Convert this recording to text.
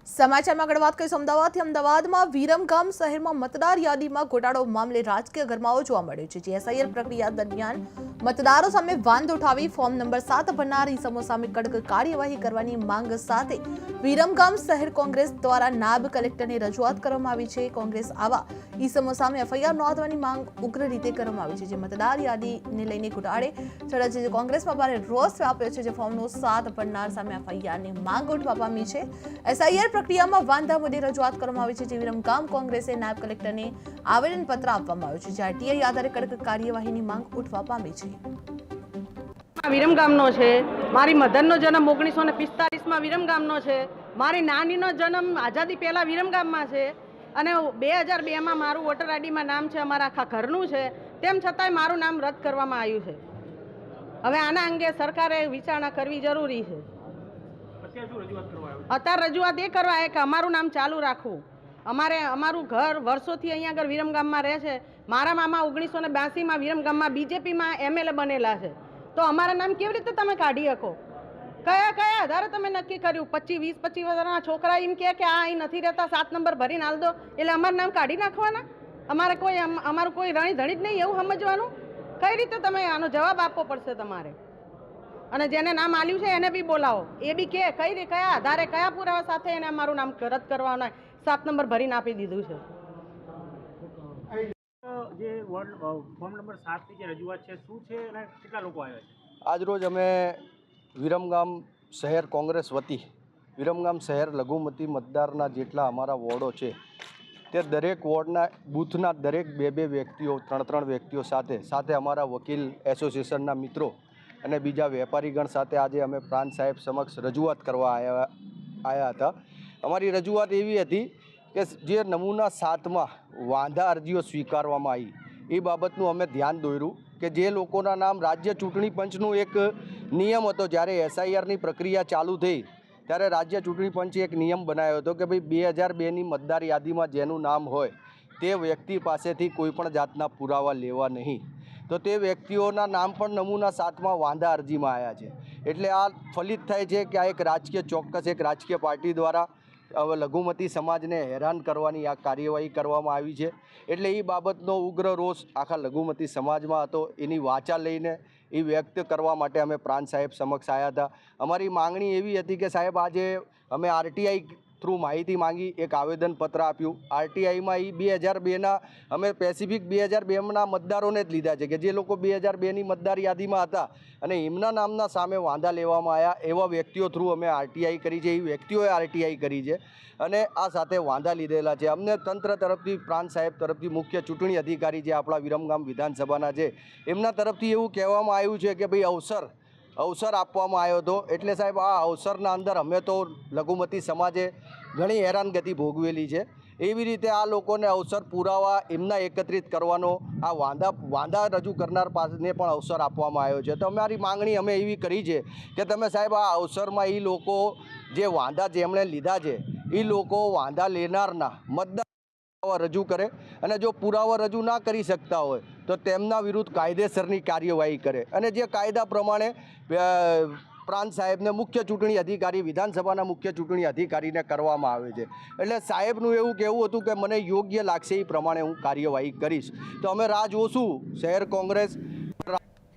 સમાચારમાં આગળ વાત કરીશું અમદાવાદથી। અમદાવાદમાં વિરમગામ શહેરમાં મતદાર યાદીમાં ઘોટાળો મામલે રાજકીય ગરમાવો જોવા મળ્યો છે। જીએસઆઈઆર પ્રક્રિયા દરમિયાન મતદારો સામે વાંધો ઉઠાવી ફોર્મ નંબર 7 ભરનાર ઇસમો સામે કડક કાર્યવાહી કરવાની માંગ સાથે વિરમગામ શહેર કોંગ્રેસ દ્વારા નાયબ કલેક્ટરને રજૂઆત કરવામાં આવી છે। કોંગ્રેસ આવા ઇસમો સામે એફઆઈઆર નોંધવાની માંગ ઉગ્ર રીતે કરવામાં આવી છે। જે મતદાર યાદીને લઈને ઘોટાળે ચડ્યા છે। કોંગ્રેસમાં ભારે રોષ વ્યાપ્યો છે। જે ફોર્મનો 7 ભરનાર સામે એફઆઈઆરની માંગ ઉઠવા પામી છે। એસઆઈઆર પ્રક્રિયામાં વાંધા મુદ્દે રજૂઆત કરવામાં આવી છે। જે વિરમગામ કોંગ્રેસે નાયબ કલેક્ટરને આવેદનપત્ર આપવામાં આવ્યું છે। જે આરટીઆઈ આધારે કડક કાર્યવાહીની માંગ ઉઠવા પામી છે। વિરમગામનો છે, મારી મધરનો જન્મ 1945માં વિરમગામનો છે, મારી નાનીનો જન્મ આઝાદી પહેલા વિરમગામમાં છે અને 2002માં મારું વોટર આઈડીમાં નામ છે, અમારા આખા ઘરનું છે, તેમ છતાંય મારું નામ રદ કરવામાં આવ્યું છે। હવે આના અંગે સરકારે વિચારણા કરવી જરૂરી છે। અત્યારે રજૂઆત એ કરવા કે અમારું નામ ચાલુ રાખવું। અમારું ઘર વર્ષોથી અહીંયા આગળ વિરમગામમાં રહે છે। મારા મામા 1982માં વિરમગામમાં બીજેપીમાં એમએલએ બનેલા છે, તો અમારા નામ કેવી રીતે તમે કાઢી શકો? કયા આધારે તમે નક્કી કર્યું? 25 વર્ષના છોકરા એમ કે આ અહીં નથી રહેતા, 7 નંબર ભરીને હાલ દો એટલે અમારું નામ કાઢી નાખવાના? અમારું કોઈ રણી ધણી જ નહીં એવું સમજવાનું? કઈ રીતે તમે આનો જવાબ આપવો પડશે તમારે? અને જેને નામ આલ્યું છે એને બી બોલાવો, એ બી કઈ કયા આધારે કયા પુરાવા સાથે એને અમારું નામ રદ કરવાના 7 નંબર ભરીને આપી દીધું છે। જે ફોર્મ નંબર 7 ની જે રજૂઆત છે શું છે અને કેટલા લોકો આવ્યા છે? આજરોજ અમે વિરમગામ શહેર કોંગ્રેસ વતી વિરમગામ શહેર લઘુમતી મતદારના જેટલા અમારા વોર્ડો છે તે દરેક વોર્ડના બૂથના દરેક બે વ્યક્તિઓ 3 વ્યક્તિઓ સાથે અમારા વકીલ એસોસિએશનના મિત્રો અને બીજા વેપારીગણ સાથે આજે અમે પ્રાંત સાહેબ સમક્ષ રજૂઆત કરવા આવ્યા હતા। અમારી રજૂઆત એવી હતી કે જે નમૂના 7માં વાંધા અરજીઓ સ્વીકારવામાં આવી એ બાબતનું અમે ધ્યાન દોર્યું કે જે લોકોના નામ રાજ્ય ચૂંટણી પંચનું એક નિયમ હતો, જ્યારે એસઆઈઆરની પ્રક્રિયા ચાલુ થઈ ત્યારે રાજ્ય ચૂંટણી પંચે એક નિયમ બનાવ્યો હતો કે ભાઈ 2002ની મતદાર યાદીમાં જેનું નામ હોય તે વ્યક્તિ પાસેથી કોઈપણ જાતના પુરાવા લેવા નહીં। તો તે વ્યક્તિઓના નામ પણ નમૂના 7માં વાંધા અરજીમાં આવ્યા છે। એટલે આ ફલિત થાય છે કે આ એક રાજકીય પાર્ટી દ્વારા હવે લઘુમતી સમાજને હેરાન કરવાની આ કાર્યવાહી કરવામાં આવી છે। એટલે એ બાબતનો ઉગ્ર રોષ આખા લઘુમતી સમાજમાં હતો। એની વાચા લઈને એ વ્યક્ત કરવા માટે અમે પ્રાંત સાહેબ સમક્ષ આવ્યા હતા। અમારી માંગણી એવી હતી કે સાહેબ આજે અમે આરટીઆઈ થ્રુ માહિતી માંગી, એક આવેદનપત્ર આપ્યું। આરટીઆઈમાં એ 2002ના અમે સ્પેસિફિક 2002ના મતદારોને જ લીધા છે કે જે લોકો 2002ની મતદાર યાદીમાં હતા અને એમના નામના સામે વાંધા લેવામાં આવ્યા એવા વ્યક્તિઓ થ્રુ અમે આરટીઆઈ કરી છે। એ વ્યક્તિઓએ આરટીઆઈ કરી છે અને આ સાથે વાંધા લીધેલા છે। અમને તંત્ર તરફથી પ્રાંત સાહેબ તરફથી મુખ્ય ચૂંટણી અધિકારી જે આપણા વિરમગામ વિધાનસભાના છે એમના તરફથી એવું કહેવામાં આવ્યું છે કે ભાઈ અવસર આપવામાં આવ્યો હતો। એટલે સાહેબ આ અવસરના અંદર અમે તો લઘુમતી સમાજે ઘણી હેરાનગતિ ભોગવેલી છે। એવી રીતે આ લોકોને અવસર પુરાવા એમના એકત્રિત કરવાનો આ વાંધા રજૂ કરનાર પાસેને પણ અવસર આપવામાં આવ્યો છે। તો અમારી માંગણી અમે એવી કરી છે કે તમે સાહેબ આ અવસરમાં એ લોકો જે વાંધા જેમણે લીધા છે એ લોકો વાંધા લેનારના મતદાર રજૂ કરે અને જો પુરાવા રજૂ ના કરી શકતા હોય તો તેમના વિરુદ્ધ કાયદેસરની કાર્યવાહી કરે અને જે કાયદા પ્રમાણે પ્રાંત સાહેબને મુખ્ય ચૂંટણી અધિકારી વિધાનસભાના મુખ્ય ચૂંટણી અધિકારીને કરવામાં આવે છે। એટલે સાહેબનું એવું કહેવું હતું કે મને યોગ્ય લાગશે એ પ્રમાણે હું કાર્યવાહી કરીશ। તો અમે રાહ જોશું શહેર કોંગ્રેસ